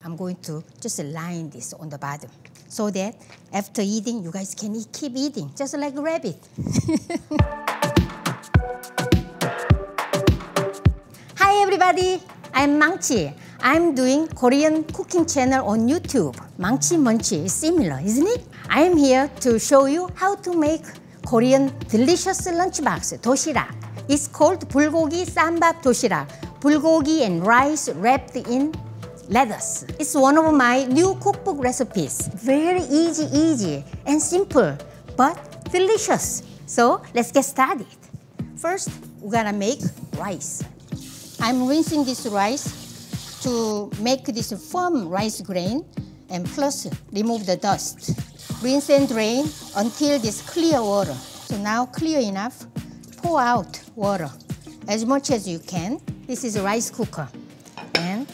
I'm going to just line this on the bottom so that after eating, you guys can keep eating, just like a rabbit. Hi everybody, I'm Maangchi. I'm doing Korean cooking channel on YouTube. Maangchi Munchie is similar, isn't it? I am here to show you how to make Korean delicious lunchbox doshirak. It's called Bulgogi Sambap doshirak. Bulgogi and rice wrapped in lettuce. It's one of my new cookbook recipes. Very easy and simple, but delicious. So let's get started. First, we're gonna make rice. I'm rinsing this rice to make this firm rice grain and plus remove the dust. Rinse and drain until this clear water. So now clear enough, pour out water as much as you can. This is a rice cooker. And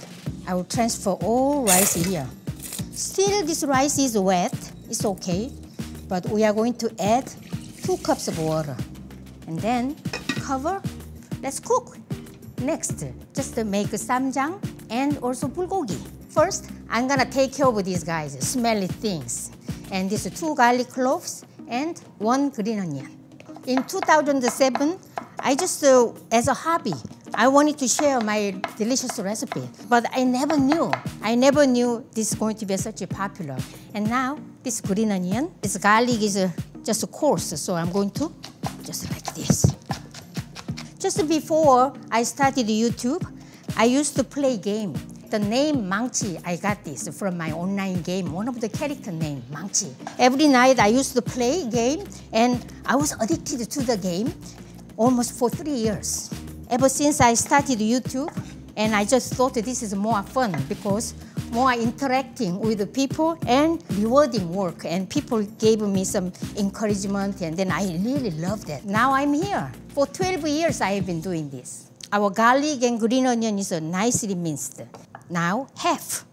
I will transfer all rice here. Still this rice is wet, it's okay. But we are going to add 2 cups of water. And then cover, let's cook. Next, just to make Ssamjang and also Bulgogi. First, I'm gonna take care of these guys, smelly things. And these 2 garlic cloves and 1 green onion. In 2007, I just, as a hobby, I wanted to share my delicious recipe. But I never knew this is going to be such a popular. And now, this green onion, this garlic is just coarse, so I'm going to just like this. Just before I started YouTube, I used to play game. The name Maangchi, I got this from my online game, one of the character name, Maangchi. Every night I used to play game and I was addicted to the game almost for 3 years. Ever since I started YouTube, and I just thought that this is more fun because more interacting with the people and rewarding work, and people gave me some encouragement, and then I really loved it. Now I'm here. For 12 years I have been doing this. Our garlic and green onion is nicely minced. Now half.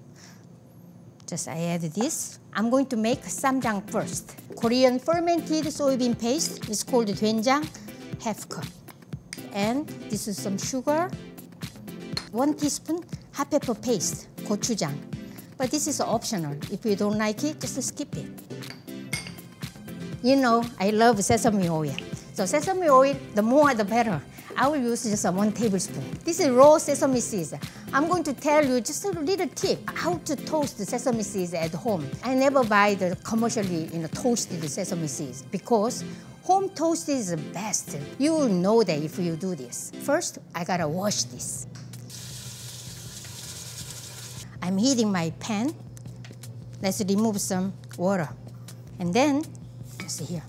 Just I add this. I'm going to make Ssamjang first. Korean fermented soybean paste is called doenjang, half cup. And this is some sugar, 1 teaspoon hot pepper paste, gochujang. But this is optional. If you don't like it, just skip it. You know, I love sesame oil. So sesame oil, the more the better. I will use just 1 tablespoon. This is raw sesame seeds. I'm going to tell you just a little tip how to toast the sesame seeds at home. I never buy the commercially toasted sesame seeds because home toast is the best. You will know that if you do this. First, I gotta wash this. I'm heating my pan. Let's remove some water. And then, just here.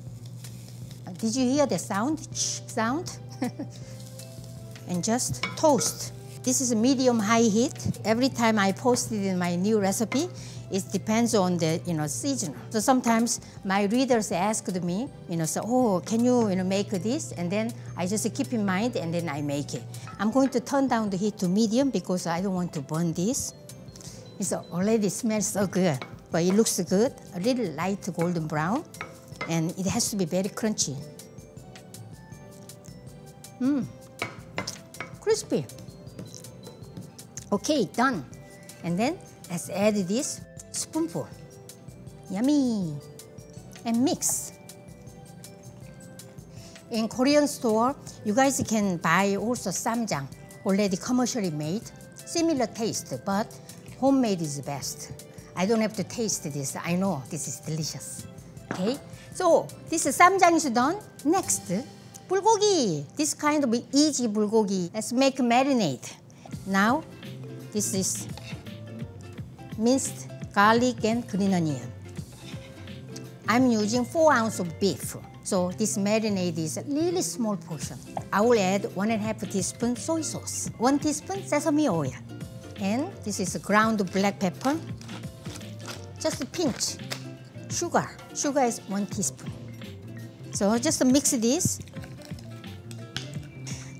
Did you hear the sound? Sound? And just toast. This is a medium-high heat. Every time I post it in my new recipe, it depends on the season. So sometimes my readers ask me, say, oh, can you make this? And then I just keep in mind and then I make it. I'm going to turn down the heat to medium because I don't want to burn this. It already smells so good, but it looks good. A little light golden brown, and it has to be very crunchy. Crispy. Okay, done. And then let's add this spoonful. Yummy. And mix. In Korean store, you guys can buy also Ssamjang, already commercially made. Similar taste, but homemade is best. I don't have to taste this. I know this is delicious. Okay? So this Ssamjang is done. Next, Bulgogi. This kind of easy Bulgogi. Let's make marinade. Now, this is minced garlic and green onion. I'm using 4 ounces of beef. So this marinade is a really small portion. I will add 1.5 teaspoon soy sauce, 1 teaspoon sesame oil. And this is ground black pepper. Just a pinch. Sugar. Sugar is 1 teaspoon. So just mix this.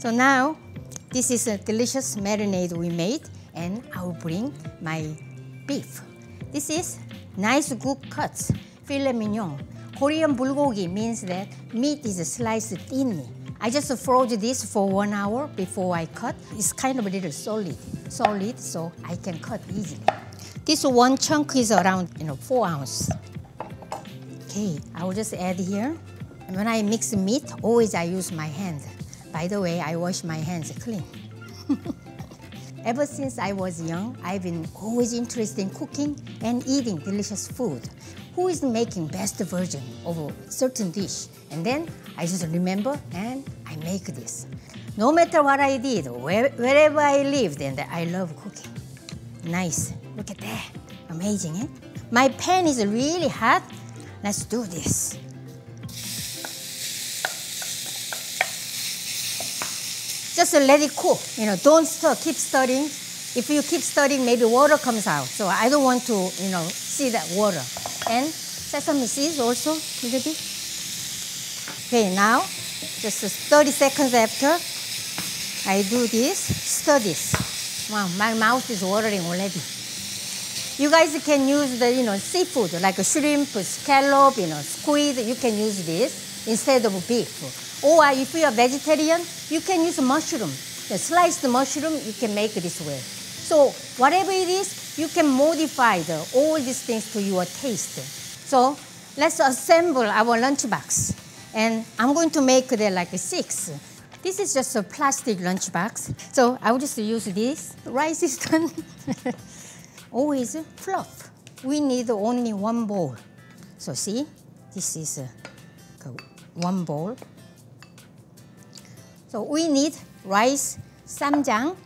So now, this is a delicious marinade we made, and I will bring my beef. This is nice good cuts, filet mignon. Korean bulgogi means that meat is sliced thinly. I just froze this for 1 hour before I cut. It's kind of a little solid, so I can cut easily. This one chunk is around 4 ounces. Okay, I will just add here. And when I mix meat, always I use my hand. By the way, I wash my hands clean. Ever since I was young, I've been always interested in cooking and eating delicious food. Who is making best version of a certain dish? And then I just remember and I make this. No matter what I did, wherever I lived, and I love cooking. Nice, look at that, amazing, eh? My pan is really hot. Let's do this. Just let it cook, don't stir, keep stirring. If you keep stirring, maybe water comes out. So I don't want to, see that water. And sesame seeds also, a little bit. Okay, now, just 30 seconds after I do this, stir this. Wow, my mouth is watering already. You guys can use the, seafood, like a shrimp, scallop, squid. You can use this instead of beef. Or if you are vegetarian, you can use mushroom. The sliced mushroom, you can make it this way. So whatever it is, you can modify all these things to your taste. So let's assemble our lunchbox. And I'm going to make there like 6. This is just a plastic lunchbox. So I will just use this. Rice is done. Always fluff. We need only 1 bowl. So see, this is 1 bowl. So we need rice, Ssamjang,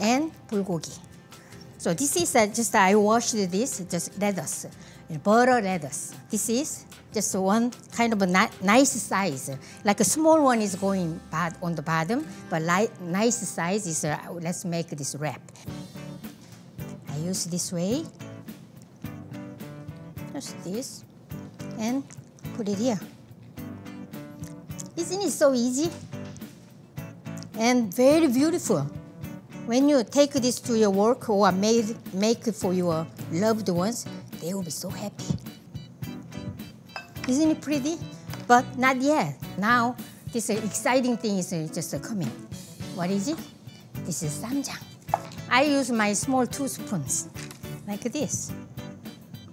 and Bulgogi. So this is just, I washed this, just lettuce, butter lettuce. This is just one kind of a nice size. Like a small one is going bad on the bottom, but nice size is, let's make this wrap. I use this way, just this, and put it here. Isn't it so easy? And very beautiful. When you take this to your work or make it for your loved ones, they will be so happy. Isn't it pretty? But not yet. Now, this exciting thing is just coming. What is it? This is Ssamjang. I use my small 2 spoons, like this.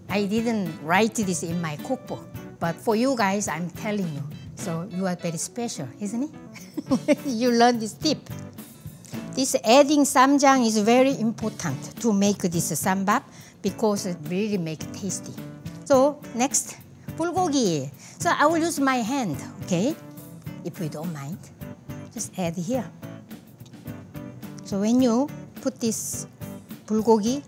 I didn't write this in my cookbook, but for you guys, I'm telling you. So you are very special, isn't it? You learn this tip. This adding Ssamjang is very important to make this sambap because it really makes it tasty. So next, Bulgogi. So I will use my hand, okay? If you don't mind, just add here. So when you put this Bulgogi,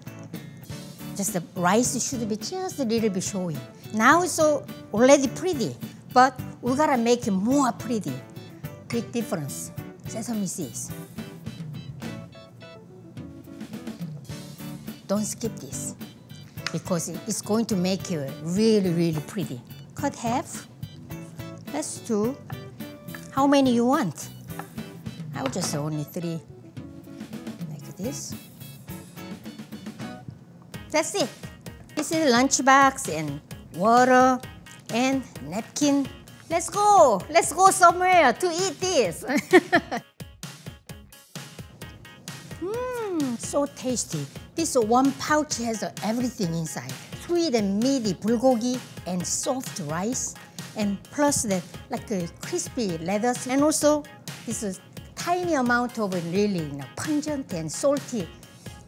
just the rice should be just a little bit showing. Now it's already pretty, but we gotta make it more pretty. Big difference. Sesame seeds. Don't skip this because it's going to make it really, really pretty. Cut half. Let's do how many you want. I will just only 3. Like this. That's it. This is lunchbox and water and napkin. Let's go somewhere to eat this. So tasty. This 1 pouch has everything inside. Sweet and meaty bulgogi and soft rice, and plus that like a crispy lettuce, and also this tiny amount of really pungent and salty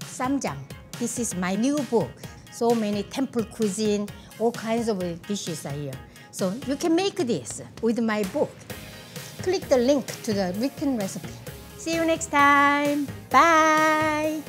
Ssamjang. This is my new book. So many temple cuisine, all kinds of dishes are here. So you can make this with my book. Click the link to the written recipe. See you next time. Bye.